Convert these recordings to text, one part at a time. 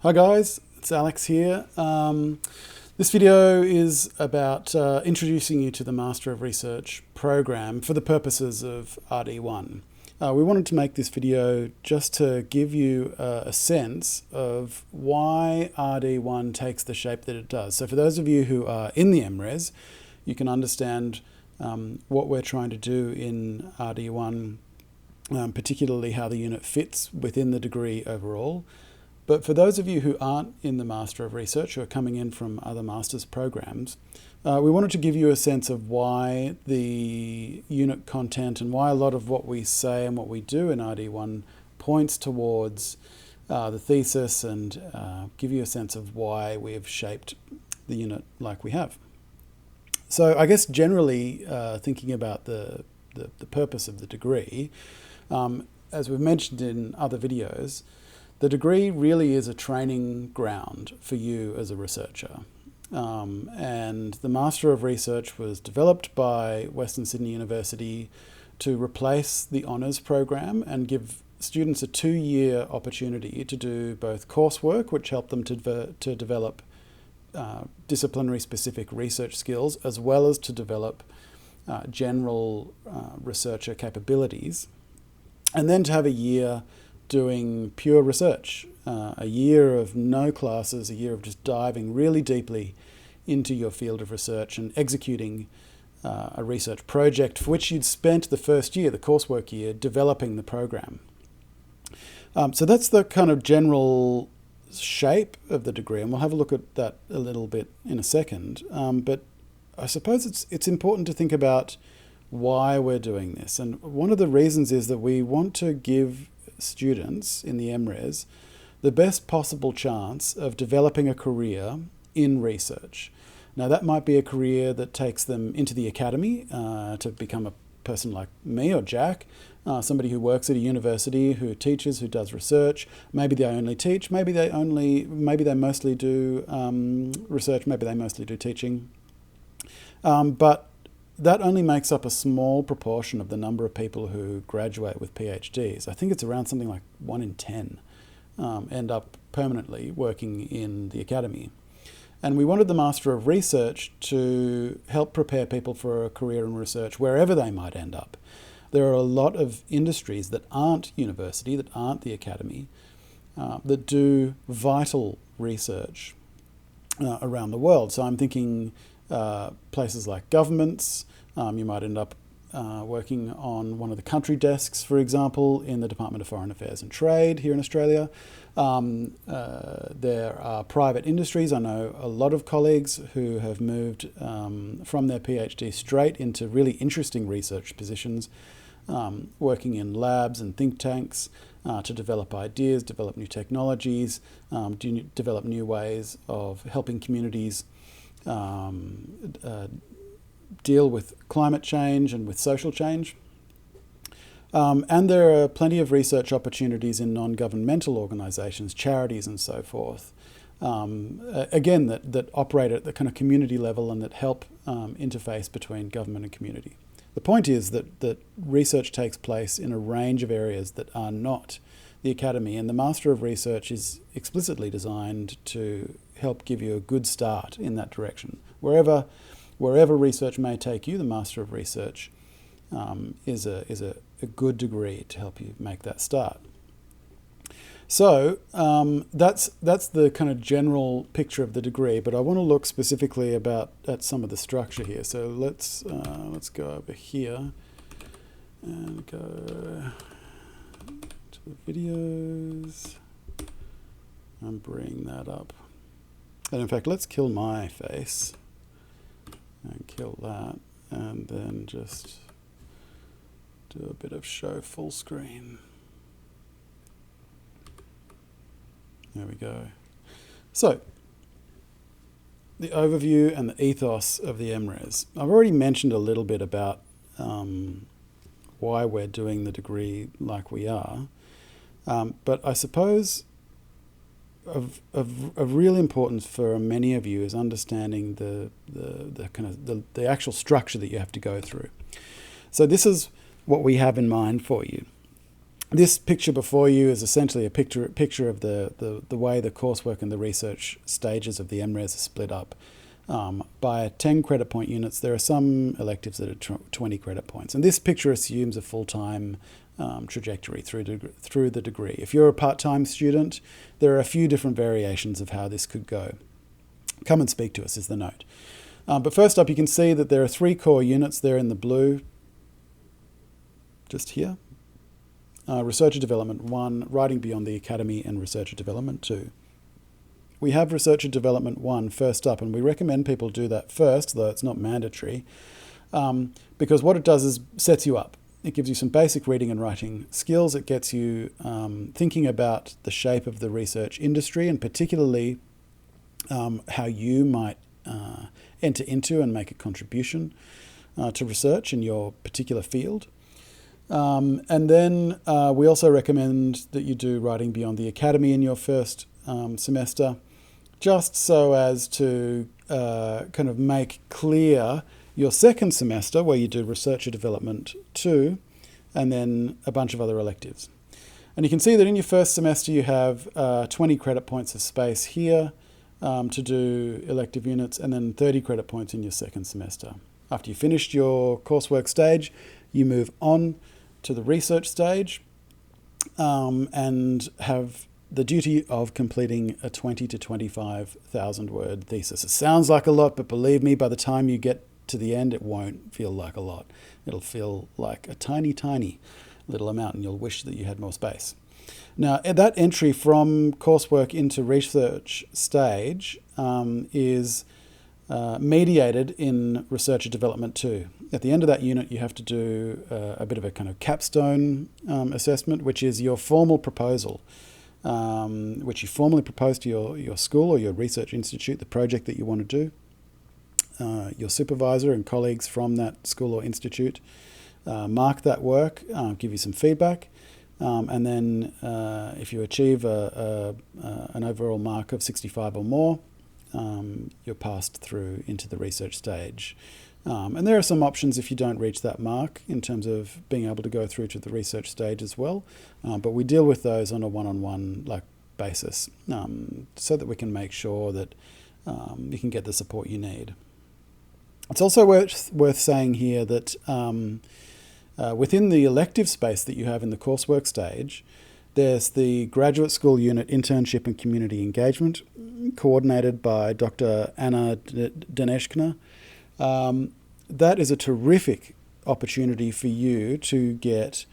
Hi guys, it's Alex here. This video is about introducing you to the Master of Research program for the purposes of RD1. We wanted to make this video just to give you a sense of why RD1 takes the shape that it does. So for those of you who are in the MRes, you can understand what we're trying to do in RD1, particularly how the unit fits within the degree overall. But for those of you who aren't in the Master of Research, who are coming in from other master's programs, we wanted to give you a sense of why the unit content and why a lot of what we say and what we do in RD1 points towards the thesis, and give you a sense of why we have shaped the unit like we have. So I guess generally thinking about the purpose of the degree, as we've mentioned in other videos, the degree really is a training ground for you as a researcher. And the Master of Research was developed by Western Sydney University to replace the honours program and give students a 2-year opportunity to do both coursework, which helped them to develop disciplinary specific research skills, as well as to develop general researcher capabilities, and then to have a year doing pure research, a year of no classes, a year of just diving really deeply into your field of research and executing a research project for which you'd spent the first year, the coursework year, developing the program. So that's the kind of general shape of the degree, and we'll have a look at that a little bit in a second. But I suppose it's important to think about why we're doing this. And one of the reasons is that we want to give students in the MRes the best possible chance of developing a career in research. Now that might be a career that takes them into the academy to become a person like me or Jack, somebody who works at a university, who teaches, who does research. Maybe they only teach, maybe they mostly do research, maybe they mostly do teaching. But that only makes up a small proportion of the number of people who graduate with PhDs. I think it's around something like 1 in 10 end up permanently working in the academy. And we wanted the Master of Research to help prepare people for a career in research wherever they might end up. There are a lot of industries that aren't university, that aren't the academy, that do vital research around the world. So I'm thinking places like governments. You might end up working on one of the country desks, for example, in the Department of Foreign Affairs and Trade here in Australia. There are private industries. I know a lot of colleagues who have moved from their PhD straight into really interesting research positions, working in labs and think tanks to develop ideas, develop new technologies, develop new ways of helping communities deal with climate change and with social change. And there are plenty of research opportunities in non-governmental organisations, charities and so forth, again, that operate at the kind of community level and that help interface between government and community. The point is that research takes place in a range of areas that are not the academy, and the Master of Research is explicitly designed to help give you a good start in that direction. Wherever research may take you, the Master of Research is a good degree to help you make that start. So that's the kind of general picture of the degree, but I want to look specifically at some of the structure here. So let's go over here and go to the videos and bring that up. And in fact, let's kill my face and kill that, and then just do a bit of show full screen. There we go. So, the overview and the ethos of the MRes. I've already mentioned a little bit about why we're doing the degree like we are, but I suppose of real importance for many of you is understanding the actual structure that you have to go through. So this is what we have in mind for you. This picture before you is essentially a picture of the way the coursework and the research stages of the MRes are split up. By 10 credit point units, there are some electives that are 20 credit points. And this picture assumes a full-time trajectory through the degree. If you're a part-time student, there are a few different variations of how this could go. Come and speak to us is the note. But first up, you can see that there are 3 core units there in the blue, just here. Researcher Development 1, Writing Beyond the Academy, and Researcher Development 2. We have Researcher Development 1 first up, and we recommend people do that first, though it's not mandatory, because what it does is sets you up. It gives you some basic reading and writing skills. It gets you thinking about the shape of the research industry, and particularly how you might enter into and make a contribution to research in your particular field. And then we also recommend that you do Writing Beyond the Academy in your first semester, just so as to kind of make clear your second semester, where you do Researcher Development 2, and then a bunch of other electives. And you can see that in your first semester you have 20 credit points of space here to do elective units, and then 30 credit points in your second semester. After you've finished your coursework stage, you move on to the research stage and have the duty of completing a 20 to 25,000 word thesis. It sounds like a lot, but believe me, by the time you get to the end, it won't feel like a lot. It'll feel like a tiny, tiny little amount, and you'll wish that you had more space. Now, that entry from coursework into research stage is mediated in Researcher Development 2. At the end of that unit, you have to do a bit of a kind of capstone assessment, which is your formal proposal, which you formally propose to your school or your research institute, the project that you want to do. Your supervisor and colleagues from that school or institute mark that work, give you some feedback, and then if you achieve an overall mark of 65 or more, you're passed through into the research stage. And there are some options if you don't reach that mark in terms of being able to go through to the research stage as well. But we deal with those on a one-on-one basis so that we can make sure that you can get the support you need. It's also worth saying here that within the elective space that you have in the coursework stage, there's the Graduate School Unit Internship and Community Engagement, coordinated by Dr. Anna Daneshkina. That is a terrific opportunity for you to get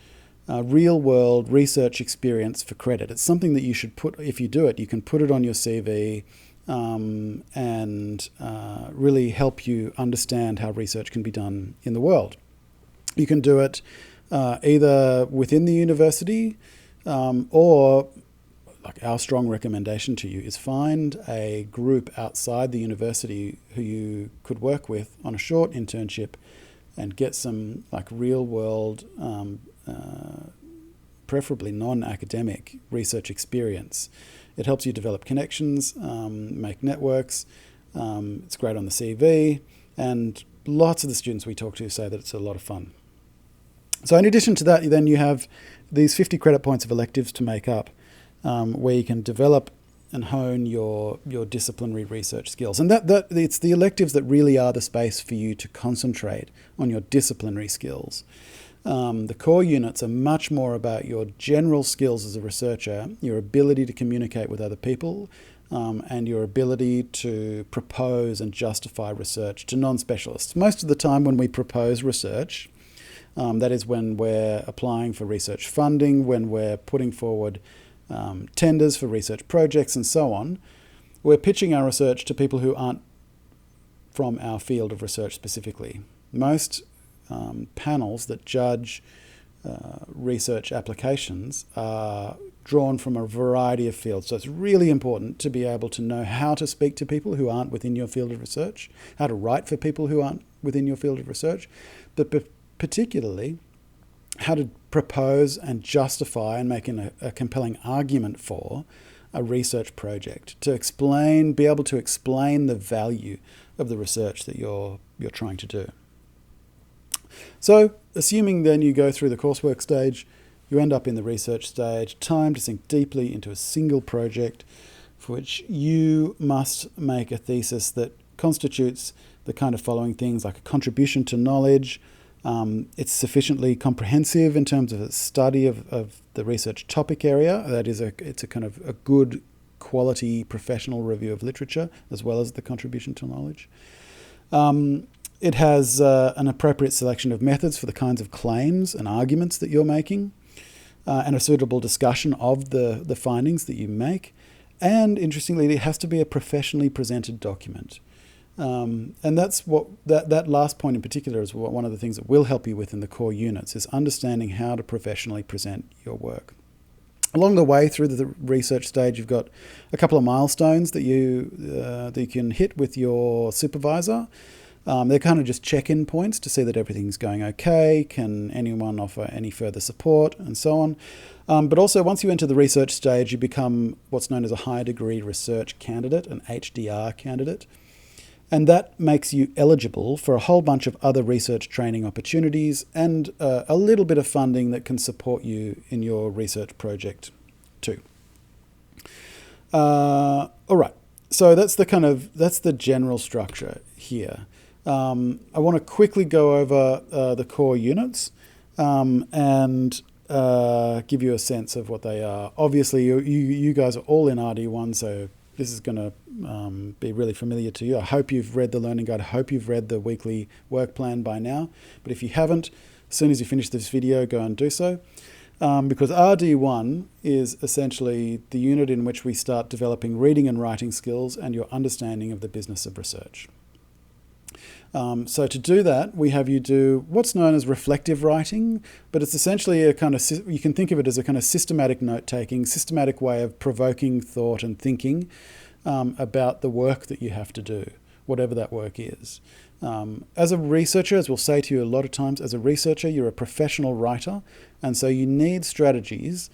real-world research experience for credit. It's something that you should put, if you do it, you can put it on your CV and really help you understand how research can be done in the world. You can do it either within the university or, like, our strong recommendation to you is find a group outside the university who you could work with on a short internship and get some real world, preferably non-academic research experience. It helps you develop connections, make networks. It's great on the CV, and lots of the students we talk to say that it's a lot of fun. So in addition to that, then you have these 50 credit points of electives to make up, where you can develop and hone your disciplinary research skills. And that it's the electives that really are the space for you to concentrate on your disciplinary skills. The core units are much more about your general skills as a researcher, your ability to communicate with other people, and your ability to propose and justify research to non-specialists. Most of the time when we propose research, that is when we're applying for research funding, when we're putting forward tenders for research projects and so on, we're pitching our research to people who aren't from our field of research specifically. Most panels that judge research applications are drawn from a variety of fields. So it's really important to be able to know how to speak to people who aren't within your field of research, how to write for people who aren't within your field of research, but particularly how to propose and justify and make a compelling argument for a research project, to be able to explain the value of the research that you're trying to do. So, assuming then you go through the coursework stage, you end up in the research stage, time to sink deeply into a single project for which you must make a thesis that constitutes the kind of following things, like a contribution to knowledge. It's sufficiently comprehensive in terms of its study of the research topic area. That is, it's a kind of a good quality professional review of literature, as well as the contribution to knowledge. It has an appropriate selection of methods for the kinds of claims and arguments that you're making, and a suitable discussion of the findings that you make. And interestingly, it has to be a professionally presented document. And that's what that last point in particular is one of the things that will help you with in the core units, is understanding how to professionally present your work. Along the way through the research stage, you've got a couple of milestones that you can hit with your supervisor. They're kind of just check-in points to see that everything's going okay. Can anyone offer any further support, and so on. But also, once you enter the research stage, you become what's known as a high degree research candidate, an HDR candidate. And that makes you eligible for a whole bunch of other research training opportunities and a little bit of funding that can support you in your research project too. All right, so that's the general structure here. I want to quickly go over the core units and give you a sense of what they are. Obviously, you guys are all in RD1, so this is going to be really familiar to you. I hope you've read the learning guide. I hope you've read the weekly work plan by now. But if you haven't, as soon as you finish this video, go and do so. Because RD1 is essentially the unit in which we start developing reading and writing skills and your understanding of the business of research. So to do that, we have you do what's known as reflective writing, but it's essentially a kind of, you can think of it as a kind of systematic note-taking, systematic way of provoking thought and thinking about the work that you have to do, whatever that work is. As a researcher, as we'll say to you a lot of times, as a researcher, you're a professional writer, and so you need strategies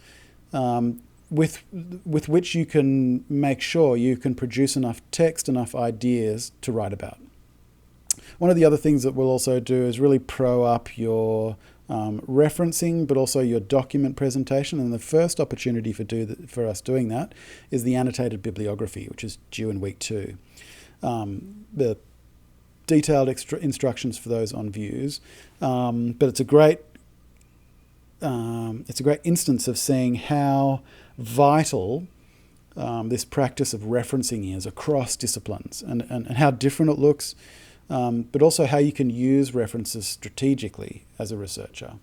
with which you can make sure you can produce enough text, enough ideas to write about. One of the other things that we'll also do is really pro up your referencing, but also your document presentation. And the first opportunity for us doing that is the annotated bibliography, which is due in week 2. The detailed instructions for those on views, but it's a great instance of seeing how vital this practice of referencing is across disciplines, and how different it looks. But also how you can use references strategically as a researcher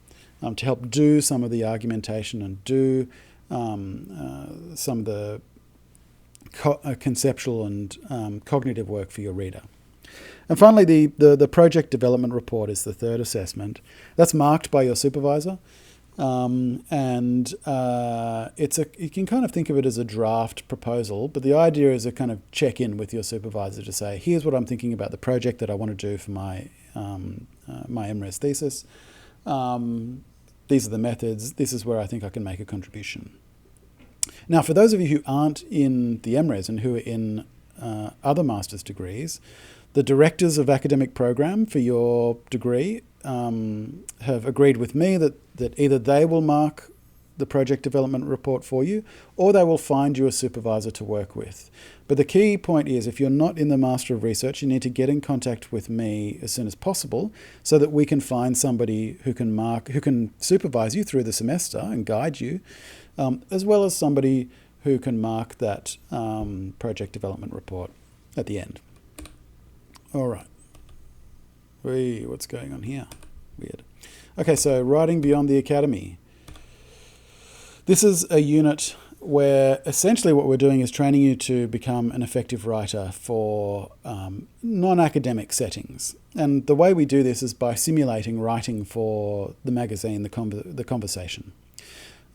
to help do some of the argumentation and do some of the conceptual and cognitive work for your reader. And finally, the project development report is the third assessment. That's marked by your supervisor. And you can kind of think of it as a draft proposal, but the idea is a kind of check-in with your supervisor to say, here's what I'm thinking about the project that I want to do for my MRes thesis. These are the methods. This is where I think I can make a contribution. Now, for those of you who aren't in the MRes and who are in other master's degrees, the directors of academic program for your degree have agreed with me that either they will mark the project development report for you, or they will find you a supervisor to work with. But the key point is, if you're not in the Master of Research, you need to get in contact with me as soon as possible so that we can find somebody who can supervise you through the semester and guide you, as well as somebody who can mark that project development report at the end. All right. What's going on here? Weird. Okay, so writing beyond the academy. This is a unit where essentially what we're doing is training you to become an effective writer for non-academic settings. And the way we do this is by simulating writing for the magazine, The Conversation.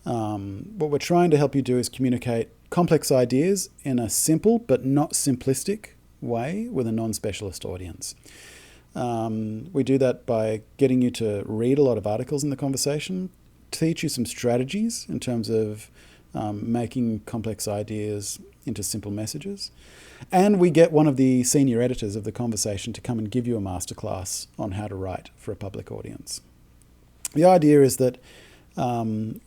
What we're trying to help you do is communicate complex ideas in a simple but not simplistic way with a non-specialist audience. We do that by getting you to read a lot of articles in The Conversation, teach you some strategies in terms of making complex ideas into simple messages. And we get one of the senior editors of The Conversation to come and give you a masterclass on how to write for a public audience. The idea is that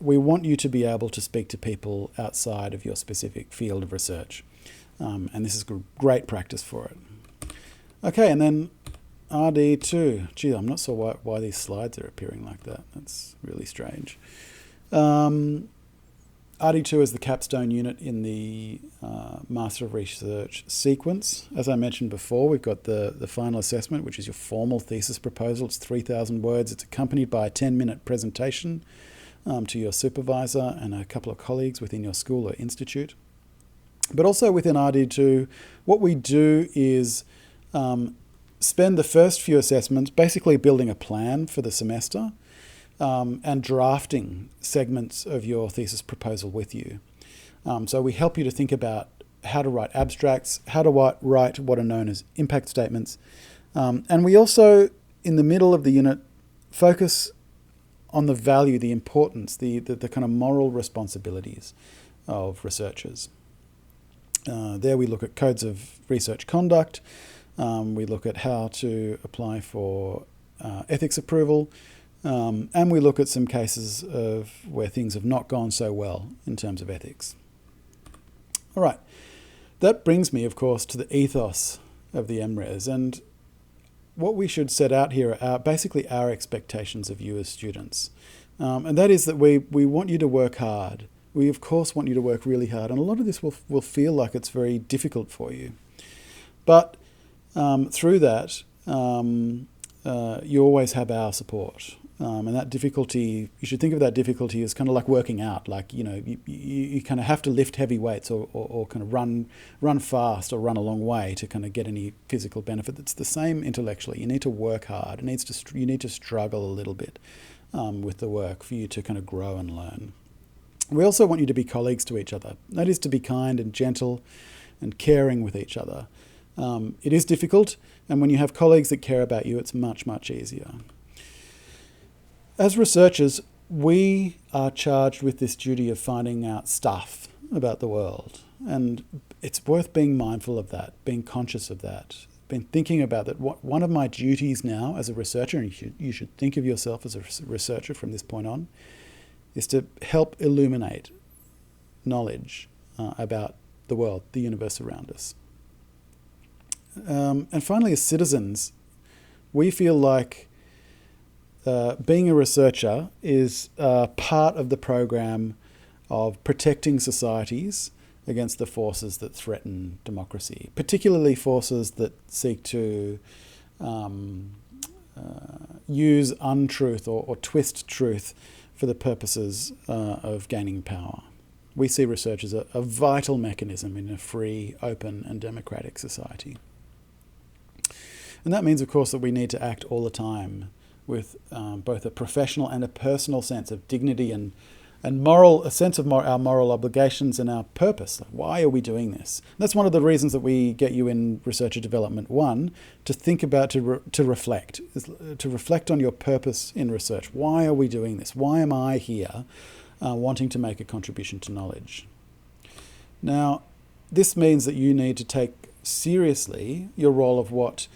we want you to be able to speak to people outside of your specific field of research. And this is great practice for it. Okay, and then RD2. Gee, I'm not sure why these slides are appearing like that. That's really strange. RD2 is the capstone unit in the Master of Research sequence. As I mentioned before, we've got the final assessment, which is your formal thesis proposal. It's 3,000 words. It's accompanied by a 10-minute presentation to your supervisor and a couple of colleagues within your school or institute. But also within RD2, what we do is spend the first few assessments basically building a plan for the semester and drafting segments of your thesis proposal with you. So we help you to think about how to write abstracts, how to write what are known as impact statements. And we also, in the middle of the unit, focus on the value, the importance, the kind of moral responsibilities of researchers. There we look at codes of research conduct. We look at how to apply for ethics approval. And we look at some cases of where things have not gone so well in terms of ethics. All right. That brings me, of course, to the ethos of the MRes. And what we should set out here are basically our expectations of you as students. And that is that we want you to work hard. We, of course, want you to work really hard. And a lot of this will feel like it's very difficult for you. But through that, you always have our support. And that difficulty, you should think of that difficulty as kind of like working out. Like, you kind of have to lift heavy weights or kind of run fast or run a long way to kind of get any physical benefit. It's the same intellectually. You need to work hard. You need to struggle a little bit with the work for you to kind of grow and learn. We also want you to be colleagues to each other. That is to be kind and gentle and caring with each other. It is difficult, and when you have colleagues that care about you, it's much, much easier. As researchers, we are charged with this duty of finding out stuff about the world, and it's worth being mindful of that, being conscious of that, been thinking about that. One of my duties now as a researcher, and you should think of yourself as a researcher from this point on, is to help illuminate knowledge about the world, the universe around us. And finally, as citizens, we feel like being a researcher is part of the program of protecting societies against the forces that threaten democracy, particularly forces that seek to use untruth or twist truth for the purposes of gaining power. We see research as a vital mechanism in a free, open, and democratic society. And that means, of course, that we need to act all the time with both a professional and a personal sense of dignity and a sense of our moral obligations and our purpose. Like, why are we doing this? And that's one of the reasons that we get you in Researcher Development 1 to think about, to reflect on your purpose in research. Why are we doing this? Why am I here wanting to make a contribution to knowledge? Now, this means that you need to take seriously your role of what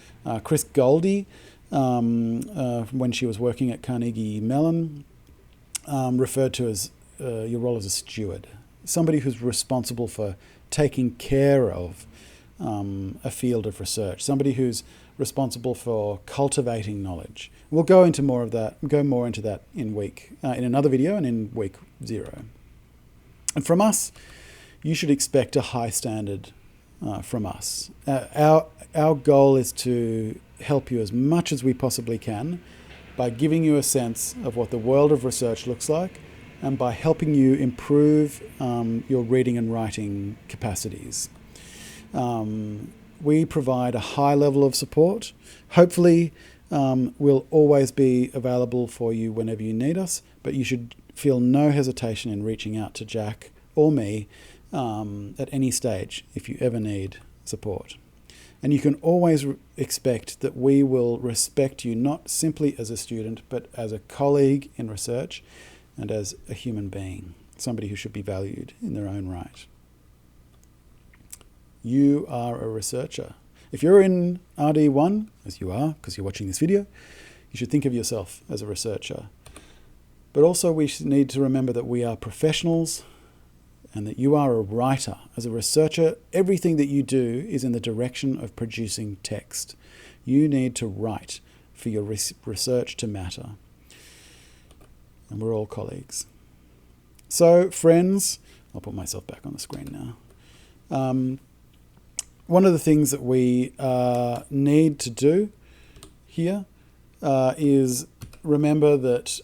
Chris Goldie, when she was working at Carnegie Mellon, referred to as your role as a steward, somebody who's responsible for taking care of a field of research, somebody who's responsible for cultivating knowledge. We'll go into more of that, in another video and in week 0. And from us, you should expect a high standard from us. Our goal is to help you as much as we possibly can by giving you a sense of what the world of research looks like and by helping you improve your reading and writing capacities. We provide a high level of support. Hopefully, we'll always be available for you whenever you need us, but you should feel no hesitation in reaching out to Jack or me at any stage if you ever need support. And you can always expect that we will respect you not simply as a student, but as a colleague in research and as a human being, somebody who should be valued in their own right. You are a researcher. If you're in RD1, as you are, because you're watching this video, you should think of yourself as a researcher. But also we need to remember that we are professionals and that you are a writer. As a researcher, everything that you do is in the direction of producing text. You need to write for your research to matter. And we're all colleagues. So, friends, I'll put myself back on the screen now. One of the things that we need to do here is remember that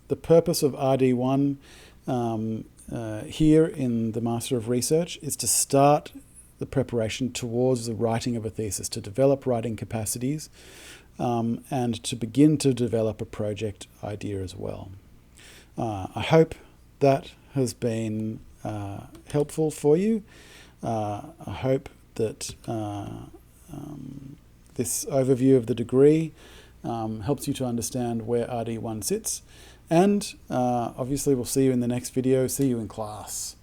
the purpose of RD1 here in the Master of Research is to start the preparation towards the writing of a thesis, to develop writing capacities, and to begin to develop a project idea as well. I hope that has been helpful for you. I hope that this overview of the degree helps you to understand where RD1 sits. And obviously we'll see you in the next video. See you in class.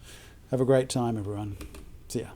Have a great time, everyone. See ya.